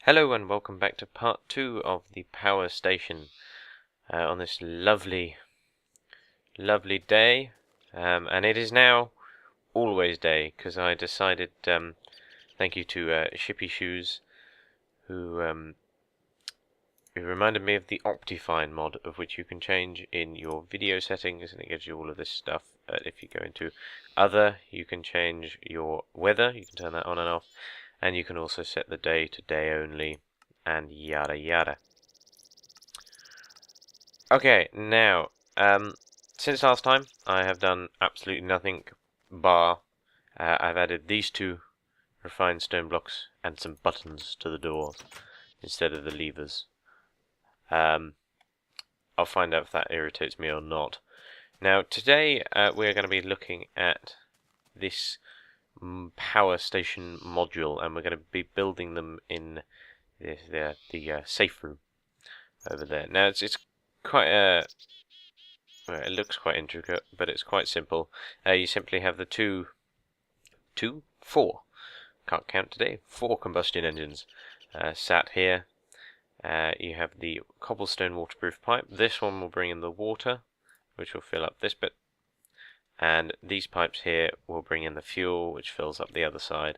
Hello and welcome back to part 2 of the power station on this lovely day, and it is now always day because I decided, thank you to Shippy Shoes, who reminded me of the Optifine mod, of which you can change in your video settings, and it gives you all of this stuff. If you go into other, you can change your weather, you can turn that on and off, and you can also set the day to day only, and yada yada. Okay, now, since last time, I have done absolutely nothing bar I've added these two refined stone blocks and some buttons to the doors instead of the levers. I'll find out if that irritates me or not. Now, today we're going to be looking at this power station module, and we're going to be building them in the safe room over there. Now, it's quite well, it looks quite intricate, but it's quite simple. You simply have the four, can't count today, 4 combustion engines sat here. You have the cobblestone waterproof pipe. This one will bring in the water, which will fill up this bit. And these pipes here will bring in the fuel, which fills up the other side.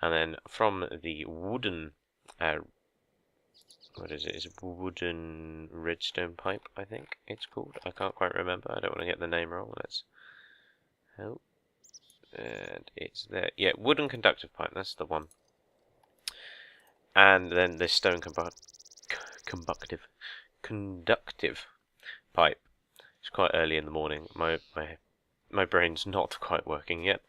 And then from the wooden, what is it? It's a wooden redstone pipe, I think it's called. I can't quite remember. I don't want to get the name wrong. Let's. Oh, and it's there. Yeah, wooden conductive pipe. That's the one. And then this stone conductive pipe. It's quite early in the morning. My brain's not quite working yet.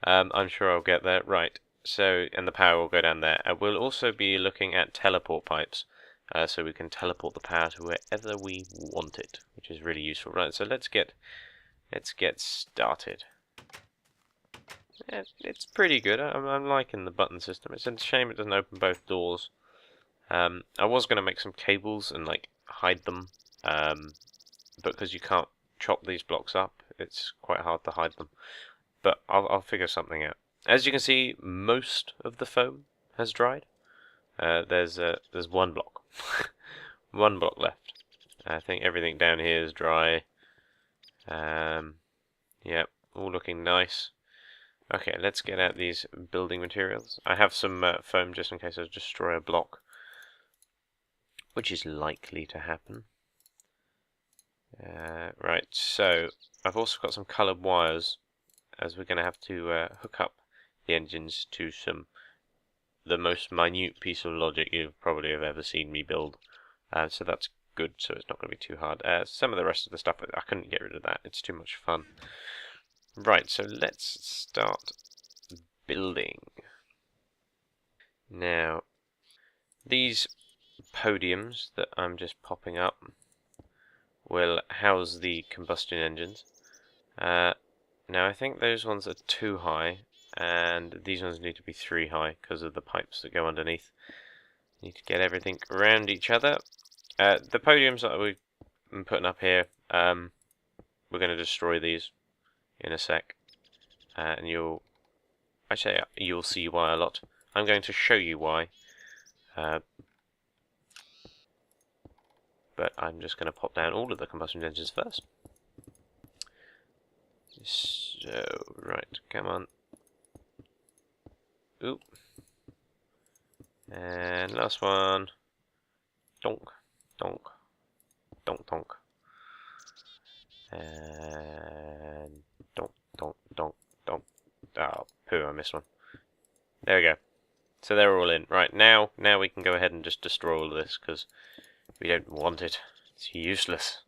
I'm sure I'll get there. Right. So, and the power will go down there. We'll also be looking at teleport pipes, so we can teleport the power to wherever we want it, which is really useful. Right. So let's get started. Yeah, it's pretty good. I'm liking the button system. It's a shame it doesn't open both doors. I was going to make some cables and like hide them, but because you can't chop these blocks up, it's quite hard to hide them. But I'll figure something out. As you can see, most of the foam has dried. There's one block, one block left. I think everything down here is dry. Yeah, all looking nice. Okay, let's get out these building materials. I have some foam just in case I destroy a block, which is likely to happen. Right, so I've also got some coloured wires, as we're going to have to hook up the engines to the most minute piece of logic you probably have ever seen me build. So that's good, so it's not going to be too hard. Some of the rest of the stuff, I couldn't get rid of that. It's too much fun. Right, so let's start building. Now, these podiums that I'm just popping up will house the combustion engines. Now I think those ones are too high, and these ones need to be 3 high because of the pipes that go underneath. Need to get everything around each other. The podiums that we're putting up here, we're going to destroy these in a sec, and you'll see why a lot. I'm going to show you why, but I'm just going to pop down all of the combustion engines first. So, right, come on. Oop. And last one. Donk, donk, donk, donk. And donk, donk, donk, donk. Oh, poo, I missed one. There we go. So they're all in. Right, now we can go ahead and just destroy all of this, because we don't want it. It's useless.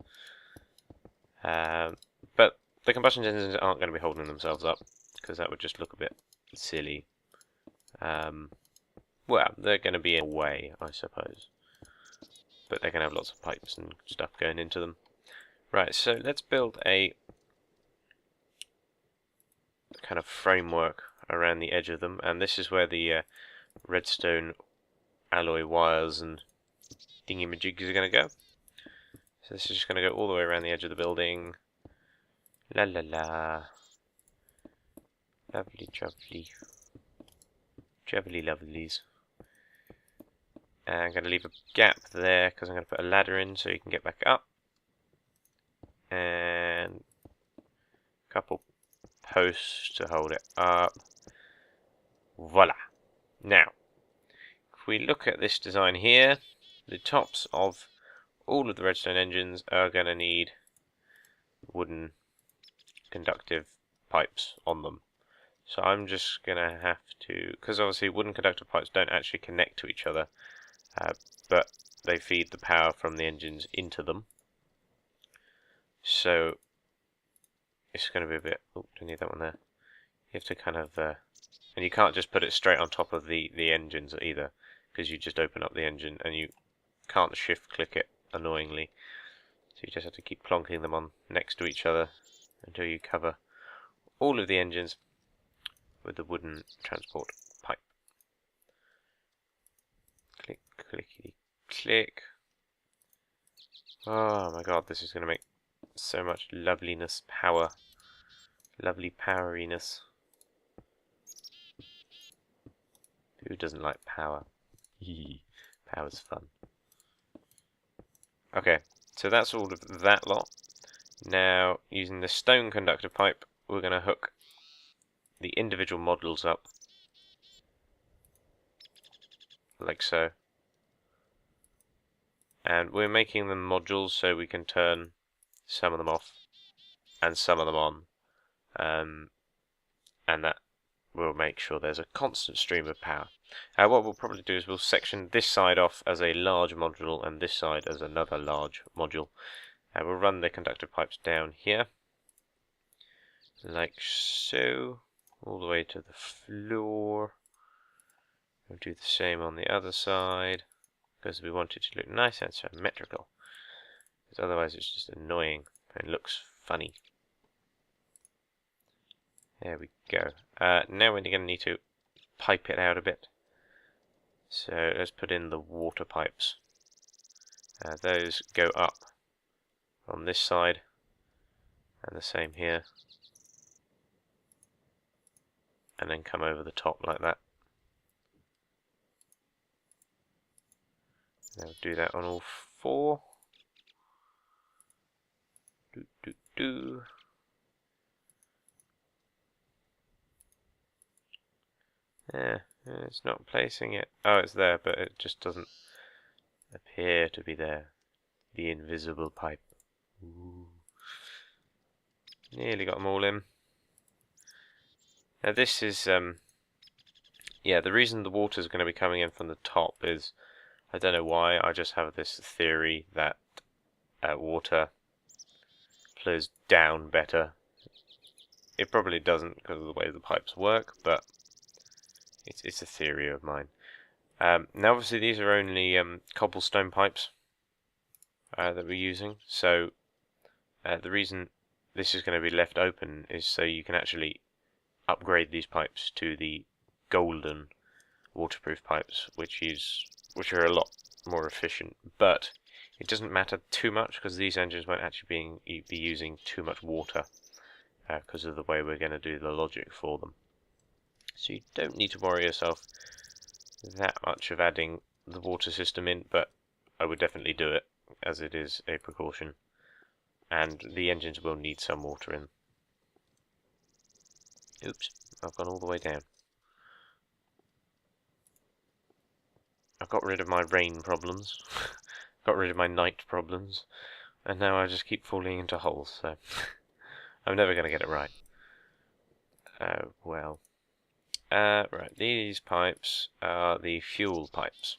But the combustion engines aren't going to be holding themselves up, because that would just look a bit silly. Well, they're going to be in a way, I suppose. But they're going to have lots of pipes and stuff going into them. Right, so let's build a kind of framework around the edge of them, and this is where the redstone alloy wires and thingy-majigs are going to go. So this is just going to go all the way around the edge of the building. La la la. Lovely, jubbly. Jubbly lovelies. And I'm going to leave a gap there because I'm going to put a ladder in so you can get back up. And a couple posts to hold it up. Voila! Now, if we look at this design here, the tops of all of the redstone engines are going to need wooden conductive pipes on them. So I'm just going to have to, because obviously wooden conductive pipes don't actually connect to each other, but they feed the power from the engines into them. So it's going to be a bit, oh, do you need that one there? You have to kind of, and you can't just put it straight on top of the engines either, because you just open up the engine and you can't shift click it annoyingly. So you just have to keep plonking them on next to each other until you cover all of the engines with the wooden transport pipe. Click, clickety, click. Oh my god, this is going to make so much loveliness, power. Lovely poweriness. Who doesn't like power? Power's fun. Okay, so that's all of that lot. Now, using the stone conductor pipe, we're going to hook the individual modules up. Like so. And we're making them modules so we can turn some of them off and some of them on. And that will make sure there's a constant stream of power. What we'll probably do is we'll section this side off as a large module and this side as another large module. We'll run the conductive pipes down here, like so, all the way to the floor. We'll do the same on the other side, because we want it to look nice and symmetrical. Because otherwise it's just annoying and looks funny. There we go. Now we're going to need to pipe it out a bit. So let's put in the water pipes. Those go up on this side, and the same here. And then come over the top like that. Now do that on all four. Do, do, do. Yeah, it's not placing it. Oh, it's there, but it just doesn't appear to be there. The invisible pipe. Ooh. Nearly got them all in. Now this is, yeah, the reason the water is going to be coming in from the top is, I don't know why, I just have this theory that water flows down better. It probably doesn't because of the way the pipes work, but it's a theory of mine. Now obviously these are only cobblestone pipes that we're using, so the reason this is going to be left open is so you can actually upgrade these pipes to the golden waterproof pipes, which are a lot more efficient, but it doesn't matter too much because these engines won't actually be using too much water because of the way we're going to do the logic for them. So you don't need to worry yourself that much of adding the water system in, but I would definitely do it as it is a precaution, and the engines will need some water in. Oops, I've gone all the way down. I've got rid of my rain problems, got rid of my night problems, and now I just keep falling into holes, so I'm never going to get it right. Right, these pipes are the fuel pipes,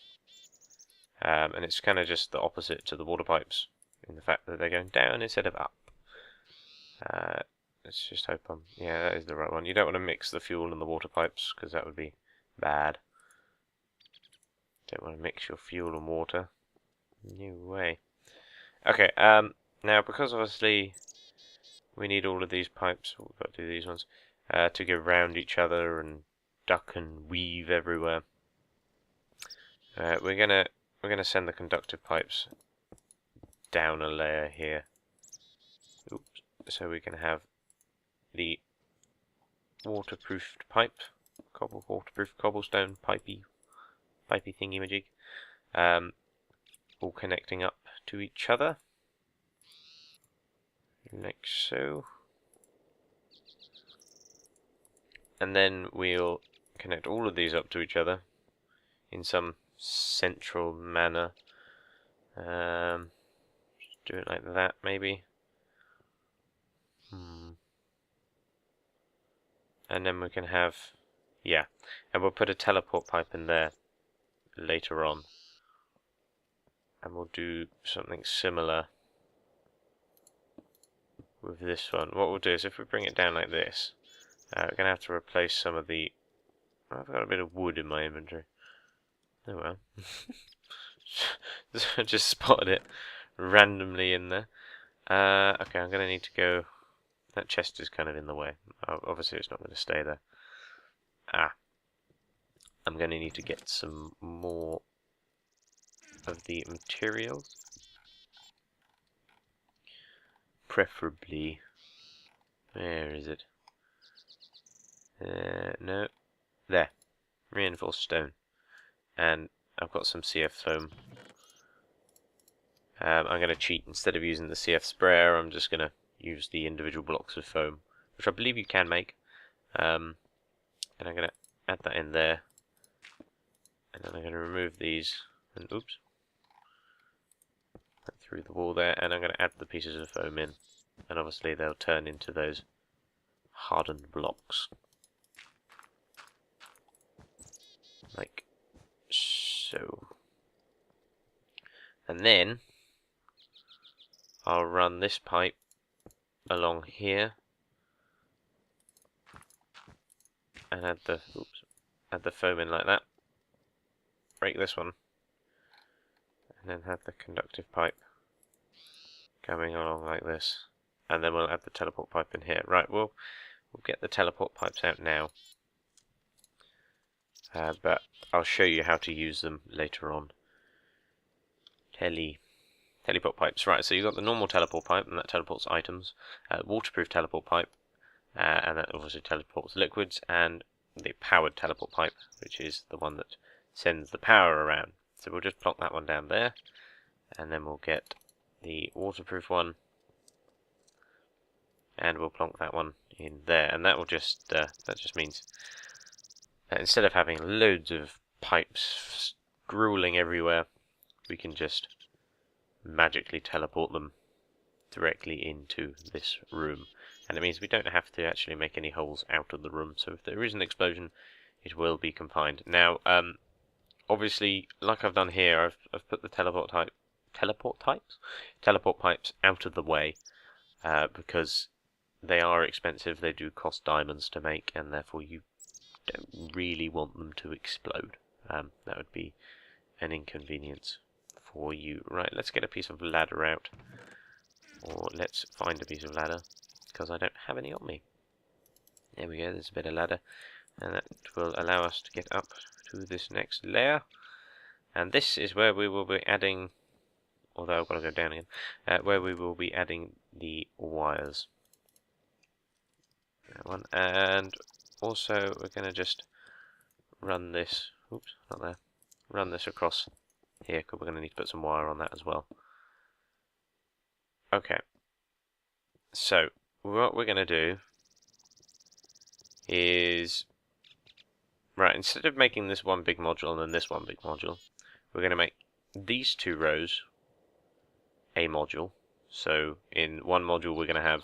and it's kind of just the opposite to the water pipes in the fact that they're going down instead of up. Let's just hope yeah, that is the right one. You don't want to mix the fuel and the water pipes because that would be bad. Don't want to mix your fuel and water. No way. Okay, now because obviously we need all of these pipes, we've got to do these ones, to go round each other and duck and weave everywhere. We're gonna send the conductive pipes down a layer here. Oops. So we can have the waterproofed pipe, waterproof cobblestone pipey thingy-majig. all connecting up to each other, like so. And then we'll connect all of these up to each other in some central manner. Do it like that, maybe. And then we can have, yeah, and we'll put a teleport pipe in there later on. And we'll do something similar with this one. What we'll do is if we bring it down like this, we're going to have to replace some of the... I've got a bit of wood in my inventory. Oh well. I just spotted it randomly in there. Okay, I'm going to need to go... That chest is kind of in the way. Obviously it's not going to stay there. I'm going to need to get some more of the materials. Preferably... Where is it? No. There. Reinforced stone. And I've got some CF foam. I'm going to cheat. Instead of using the CF sprayer, I'm just going to use the individual blocks of foam, which I believe you can make. And I'm going to add that in there. And then I'm going to remove these. And oops. Through the wall there. And I'm going to add the pieces of foam in. And obviously they'll turn into those hardened blocks. Like so. And then I'll run this pipe along here and add the foam in like that. Break this one. And then have the conductive pipe coming along like this. And then we'll add the teleport pipe in here. Right, we'll get the teleport pipes out now. But I'll show you how to use them later on. Teleport pipes. Right, so you've got the normal teleport pipe, and that teleports items. Waterproof teleport pipe, and that obviously teleports liquids. And the powered teleport pipe, which is the one that sends the power around. So we'll just plonk that one down there. And then we'll get the waterproof one. And we'll plonk that one in there. And that will just, that just means... instead of having loads of pipes drooling everywhere, we can just magically teleport them directly into this room. And it means we don't have to actually make any holes out of the room, so if there is an explosion, it will be confined. Now, obviously, like I've done here, I've put the teleport pipes out of the way, because they are expensive, they do cost diamonds to make, and therefore you don't really want them to explode. That would be an inconvenience for you. Right, let's get a piece of ladder out. Or let's find a piece of ladder, because I don't have any on me. There we go, there's a bit of ladder. And that will allow us to get up to this next layer. And this is where we will be adding, although I've got to go down again, where we will be adding the wires. That one. And also we're going to just run this, oops, not there, run this across here, because we're going to need to put some wire on that as well. Okay, so what we're going to do is, right, instead of making this one big module and then this one big module, we're going to make these two rows a module. So in one module we're going to have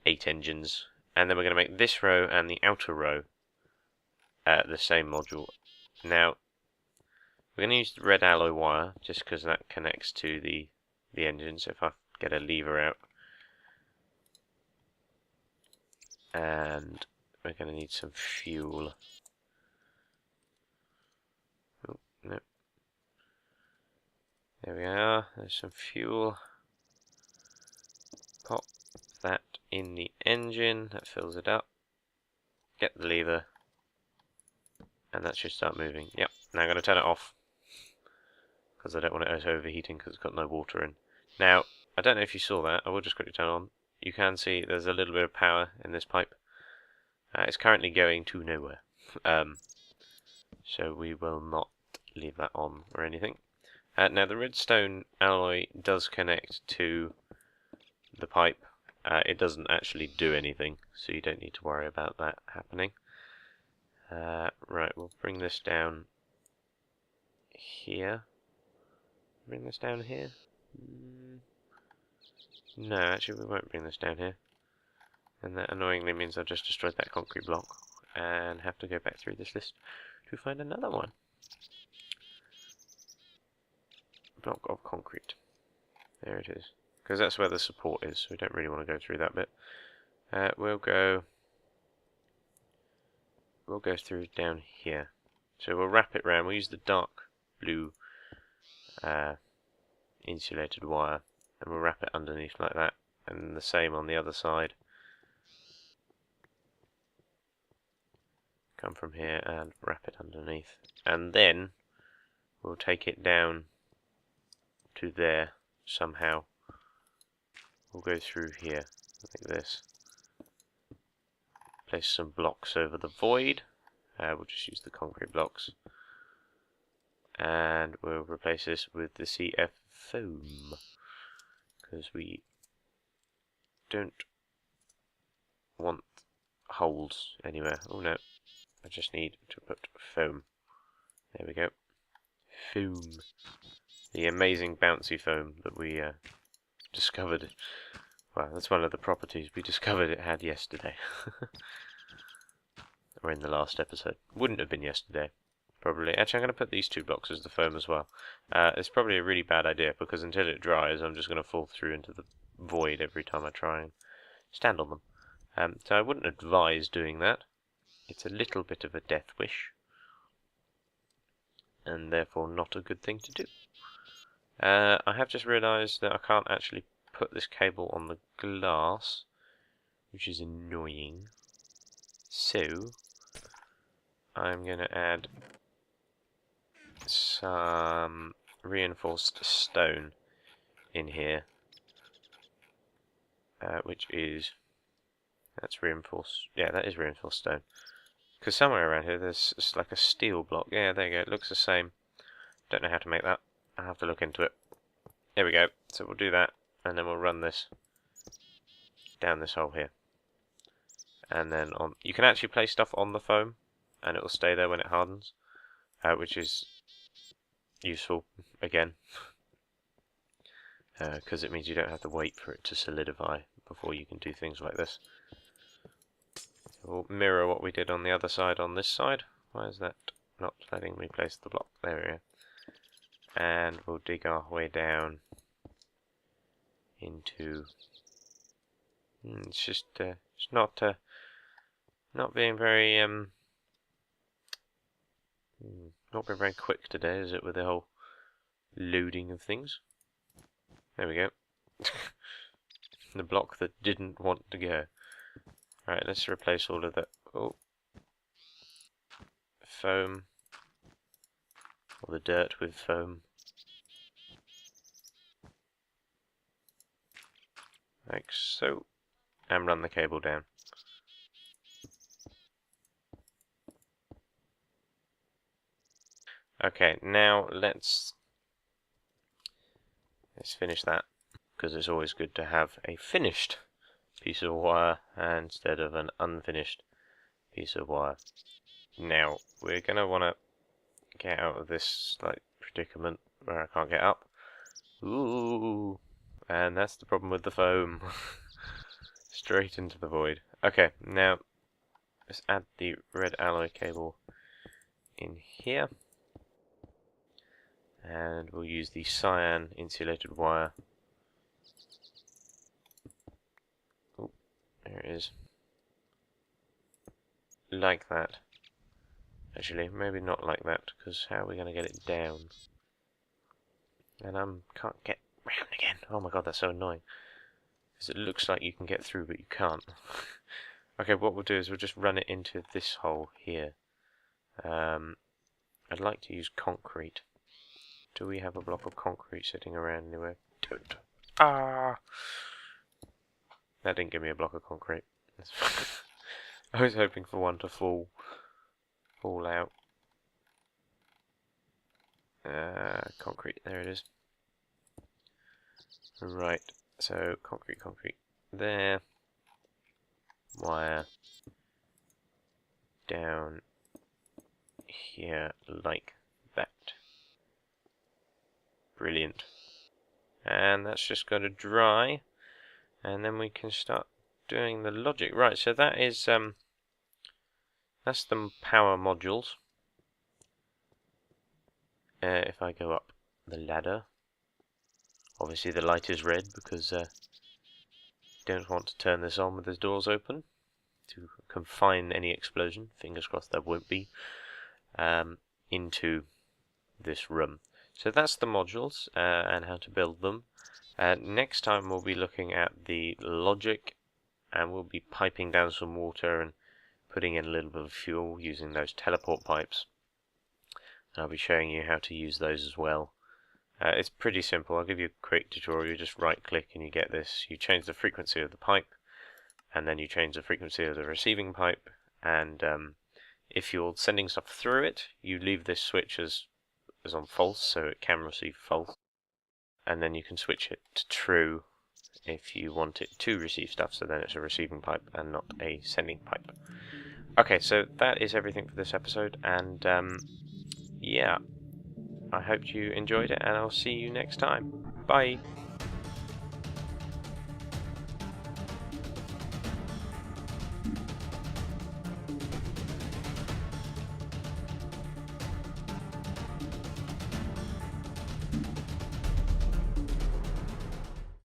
8 engines, and then we're going to make this row and the outer row the same module. Now we're going to use the red alloy wire just because that connects to the engines. If I get a lever out, and we're going to need some fuel. Oh, no. There we are, there's some fuel. Pop that in the engine, that fills it up. Get the lever, and that should start moving. Yep, now I'm going to turn it off, because I don't want it overheating because it's got no water in. Now, I don't know if you saw that, I will just quickly turn it on. You can see there's a little bit of power in this pipe. It's currently going to nowhere. So we will not leave that on or anything. Now the redstone alloy does connect to the pipe. It doesn't actually do anything, so you don't need to worry about that happening. Right, we'll bring this down here. Bring this down here? No, actually we won't bring this down here. And that annoyingly means I've just destroyed that concrete block and have to go back through this list to find another one. Block of concrete. There it is. Because that's where the support is, so we don't really want to go through that bit. We'll go through down here. So we'll wrap it round. We'll use the dark blue insulated wire, and we'll wrap it underneath like that, and the same on the other side. Come from here and wrap it underneath, and then we'll take it down to there somehow. We'll go through here like this. Place some blocks over the void. We'll just use the concrete blocks. And we'll replace this with the CF foam. Because we don't want holes anywhere. Oh no, I just need to put foam. There we go. Foam. The amazing bouncy foam that we discovered. Well, that's one of the properties we discovered it had yesterday. Or in the last episode. Wouldn't have been yesterday, probably. Actually, I'm going to put these two blocks as the foam as well. It's probably a really bad idea, because until it dries, I'm just going to fall through into the void every time I try and stand on them. So I wouldn't advise doing that. It's a little bit of a death wish, and therefore not a good thing to do. I have just realised that I can't actually put this cable on the glass, which is annoying. So I'm going to add some reinforced stone in here, that's reinforced. Yeah, that is reinforced stone. Because somewhere around here there's like a steel block. Yeah, there you go. It looks the same. Don't know how to make that. I'll have to look into it. There we go. So we'll do that, and then we'll run this down this hole here. And then on, you can actually place stuff on the foam, and it will stay there when it hardens, which is useful again, because it means you don't have to wait for it to solidify before you can do things like this. We'll mirror what we did on the other side on this side. Why is that not letting me place the block? There we go. And we'll dig our way down into. It's just it's not being very not being very quick today, is it, with the whole loading of things? There we go. The block that didn't want to go. Right, let's replace all of that. Oh, foam, or the dirt with foam, like so, and run the cable down. Okay, now let's finish that, because it's always good to have a finished piece of wire instead of an unfinished piece of wire. Now we're gonna want to get out of this like predicament where I can't get up. Ooh, and that's the problem with the foam. Straight into the void. Okay, now let's add the red alloy cable in here, and we'll use the cyan insulated wire. Oh, there it is. Like that. Actually, maybe not like that, because how are we going to get it down? And I can't get round again. Oh my god, that's so annoying. Because it looks like you can get through, but you can't. Okay, what we'll do is we'll just run it into this hole here. I'd like to use concrete. Do we have a block of concrete sitting around anywhere? Don't. Ah! That didn't give me a block of concrete. I was hoping for one to fall out. Concrete, there it is. Right, so concrete there. Wire down here like that. Brilliant. And that's just got to dry, and then we can start doing the logic. Right, so that is that's the power modules. If I go up the ladder, obviously the light is red because don't want to turn this on with the doors open to confine any explosion, fingers crossed there won't be, into this room. So that's the modules and how to build them. Next time we'll be looking at the logic, and we'll be piping down some water and putting in a little bit of fuel using those teleport pipes. And I'll be showing you how to use those as well. It's pretty simple. I'll give you a quick tutorial. You just right click and you get this. You change the frequency of the pipe, and then you change the frequency of the receiving pipe, and if you're sending stuff through it, you leave this switch as on false, so it can receive false, and then you can switch it to true if you want it to receive stuff, so then it's a receiving pipe and not a sending pipe. Okay, so that is everything for this episode, and yeah, I hope you enjoyed it, and I'll see you next time. Bye!